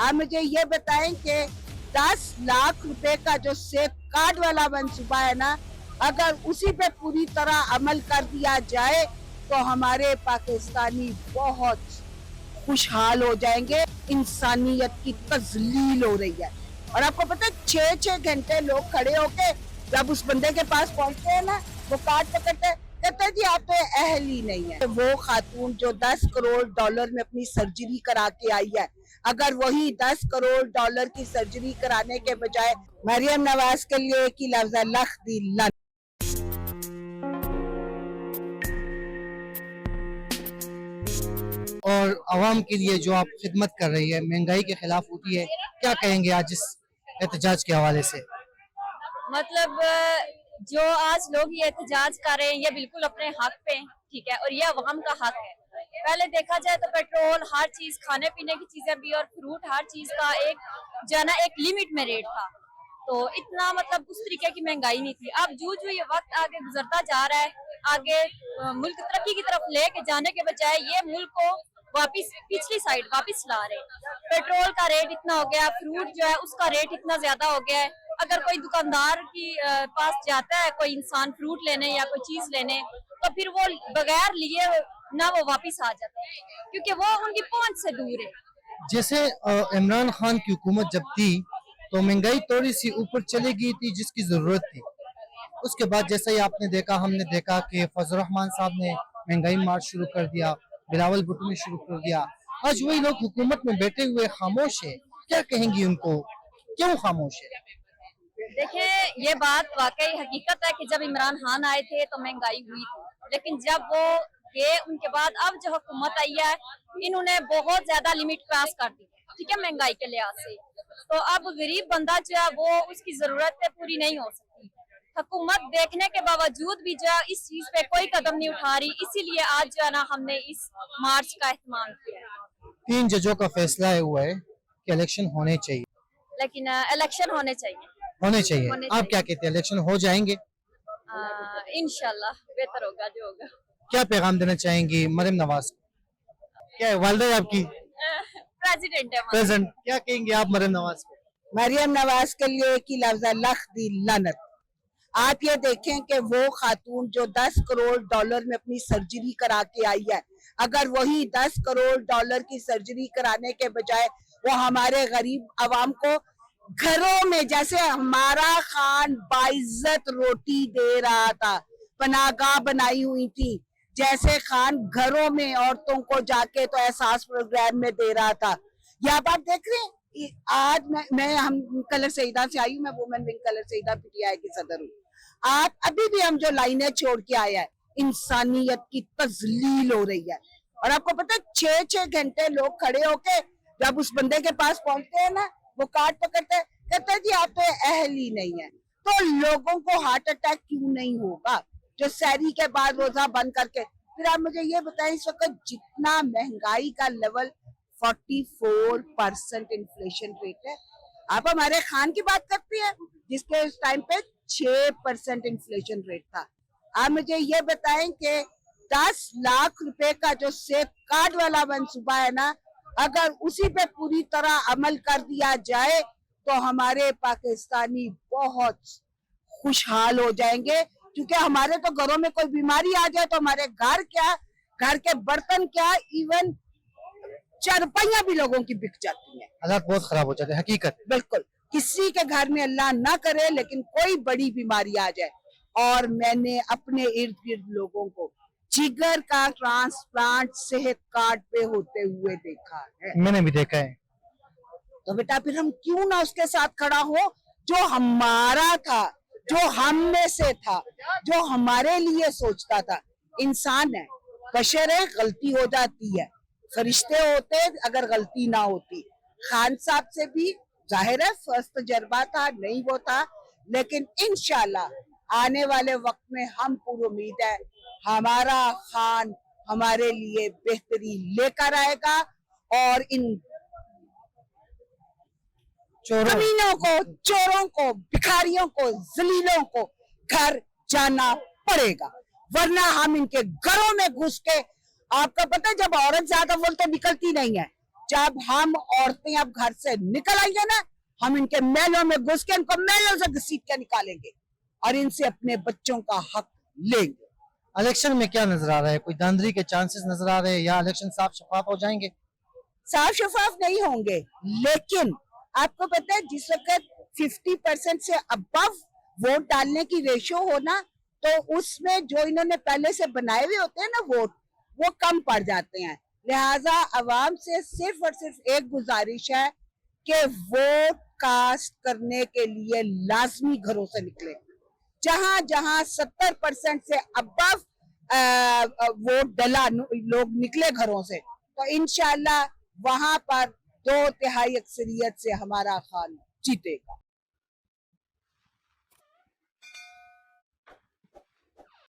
आप मुझे ये बताएं कि 10 लाख रुपए का जो सेफ कार्ड वाला मनसूबा है ना, अगर उसी पे पूरी तरह अमल कर दिया जाए तो हमारे पाकिस्तानी बहुत खुशहाल हो जाएंगे। इंसानियत की तजलील हो रही है। और आपको पता है 6-6 घंटे लोग खड़े होके जब उस बंदे के पास पहुंचते हैं ना, वो कार्ड पकड़ते कहते हैं जी आप तो अहल ही नहीं है। वो खातून जो 10 करोड़ डॉलर में अपनी सर्जरी करा के आई है, अगर वही 10 करोड़ डॉलर की सर्जरी कराने के बजाय मरियम नवाज के लिए की लफ्ज़ लख दी लन। और आवाम के लिए जो आप खिदमत कर रही है, महंगाई के खिलाफ होती है, क्या कहेंगे आज इस एहतजाज के हवाले से? मतलब जो आज लोग ये एहतजाज कर रहे हैं ये बिल्कुल अपने हक पे हैं, ठीक है, और ये अवाम का हक है। पहले देखा जाए तो पेट्रोल, हर चीज, खाने पीने की चीजें भी और फ्रूट, हर चीज का एक जो है ना एक लिमिट में रेट था, तो इतना मतलब उस तरीके की महंगाई नहीं थी। अब जूझ ये वक्त आगे गुजरता जा रहा है, आगे मुल्क तरक्की की तरफ लेके जाने के बजाय ये मुल्क को वापिस पिछली साइड वापिस ला रहे हैं। पेट्रोल का रेट इतना हो गया, फ्रूट जो है उसका रेट इतना ज्यादा हो गया है। अगर कोई दुकानदार की पास जाता है कोई इंसान फ्रूट लेने या कोई चीज लेने, तो फिर वो बगैर लिए ना वो वापिस आ जाते हैं क्योंकि वो उनकी पहुंच से दूर है। जैसे इमरान खान की हुकूमत जब थी तो महंगाई थोड़ी सी ऊपर चली गई थी जिसकी जरूरत थी। उसके बाद जैसा ही आपने देखा, हमने देखा कि फजल रहमान साहब ने महंगाई मार्च शुरू कर दिया, बिलावल भुट्टो ने शुरू कर दिया। आज वही लोग हुकूमत में बैठे हुए खामोश है, क्या कहेंगी उनको, क्यों खामोश है? देखिए ये बात वाकई हकीकत है कि जब इमरान खान आए थे तो महंगाई हुई थी, लेकिन जब वो गए उनके बाद अब जो हुकूमत आई है इन्होंने बहुत ज्यादा लिमिट क्रॉस कर दी, ठीक है, महंगाई के लिहाज से। तो अब गरीब बंदा जो है वो उसकी जरूरतें पूरी नहीं हो सकती। हुकूमत देखने के बावजूद भी जो है इस चीज पे कोई कदम नहीं उठा रही, इसीलिए आज जो है ना हमने इस मार्च का एहतमाम किया। 3 जजों का फैसला हुआ है कि इलेक्शन होने चाहिए, लेकिन इलेक्शन होने चाहिए। आप क्या कहते हैं, इलेक्शन हो जाएंगे? इंशाल्लाह बेहतर होगा जो होगा। क्या पैगाम देना चाहेंगी मरियम नवाज को? क्या है, वालिदा है आपकी? प्रेसिडेंट है प्रेजेंट। क्या कहेंगे आप मरियम नवाज को? मरियम नवाज के लिए की लफ्ज़ लख दी लनत। आप ये देखें कि वो खातून जो 10 करोड़ डॉलर में अपनी सर्जरी करा के आई है, अगर वही 10 करोड़ डॉलर की सर्जरी कराने के बजाय वो हमारे गरीब आवाम को घरों में, जैसे हमारा खान बाइज्जत रोटी दे रहा था, पनाहगाह बनाई हुई थी, जैसे खान घरों में औरतों को जाके तो एहसास प्रोग्राम में दे रहा था। ये आप देख रहे हैं। आज मैं हम कलर सईदा से आई हूँ, मैं वुमेन विंग कलर सईदा पीटीआई की सदर हूँ। आप अभी भी हम जो लाइनें छोड़ के आए हैं, इंसानियत की तजलील हो रही है। और आपको पता है 6-6 घंटे लोग खड़े होके जब उस बंदे के पास पहुंचते हैं ना, वो कार्ड पकड़ते हैं कहते हैं जी आप तो अहल ही नहीं है। तो लोगों को हार्ट अटैक क्यों नहीं होगा जो सहरी के बाद रोजा बंद करके? फिर आप मुझे ये बताएं, इस वक्त जितना महंगाई का लेवल 44% इन्फ्लेशन रेट है, आप हमारे खान की बात करती है जिसके उस टाइम पे 6% इन्फ्लेशन रेट था। आप मुझे ये बताएं कि 10 लाख रुपए का जो सेफ कार्ड वाला मनसूबा है ना, अगर उसी पे पूरी तरह अमल कर दिया जाए तो हमारे पाकिस्तानी बहुत खुशहाल हो जाएंगे। क्योंकि हमारे तो घरों में कोई बीमारी आ जाए तो हमारे घर क्या, घर के बर्तन क्या, इवन चारपाइयां भी लोगों की बिक जाती हैं। हालात बहुत खराब हो जाते हैं, हकीकत। बिल्कुल, किसी के घर में अल्लाह ना करे लेकिन कोई बड़ी बीमारी आ जाए। और मैंने अपने इर्द गिर्द लोगों को जिगर का ट्रांसप्लांट सेहत कार्ड पे होते हुए देखा है। मैंने भी देखा है। तो बेटा फिर हम क्यों ना उसके साथ खड़ा हो जो हमारा था, जो हम में से था, जो हमारे लिए सोचता था। इंसान है, बशर है, गलती हो जाती है। फरिश्ते होते अगर गलती ना होती। खान साहब से भी जाहिर है फर्स्ट तजर्बा था, नहीं वो था, लेकिन इंशाल्लाह आने वाले वक्त में हम पूरी उम्मीद है हमारा खान हमारे लिए बेहतरी लेकर आएगा और इन कमीनों को, चोरों को, भिखारियों को, जलीलों को घर जाना पड़ेगा, वरना हम इनके घरों में घुस के, आपका पता है जब औरत ज्यादा बोलते निकलती नहीं है, जब हम औरतें अब घर से निकल आएंगे ना, हम इनके महलों में घुस के इनको महलों से घसीट के निकालेंगे और इनसे अपने बच्चों का हक लेंगे। इलेक्शन में क्या नजर आ रहा है, कोई धांधली के चांसेस नजर आ रहे हैं या इलेक्शन साफ शफाफ हो जाएंगे? साफ शफाफ नहीं होंगे, लेकिन आपको पता है जिस वक्त 50% से अबव वोट डालने की रेशो हो ना, तो उसमें जो इन्होंने पहले से बनाए हुए होते हैं ना वोट, वो कम पड़ जाते हैं। लिहाजा अवाम से सिर्फ और सिर्फ एक गुजारिश है कि वोट कास्ट करने के लिए लाजमी घरों से निकले। जहां जहां 70% से अबव वोट डला, लोग निकले घरों से, तो इंशाल्लाह वहां पर 2/3 अक्सरियत से हमारा खान जीतेगा।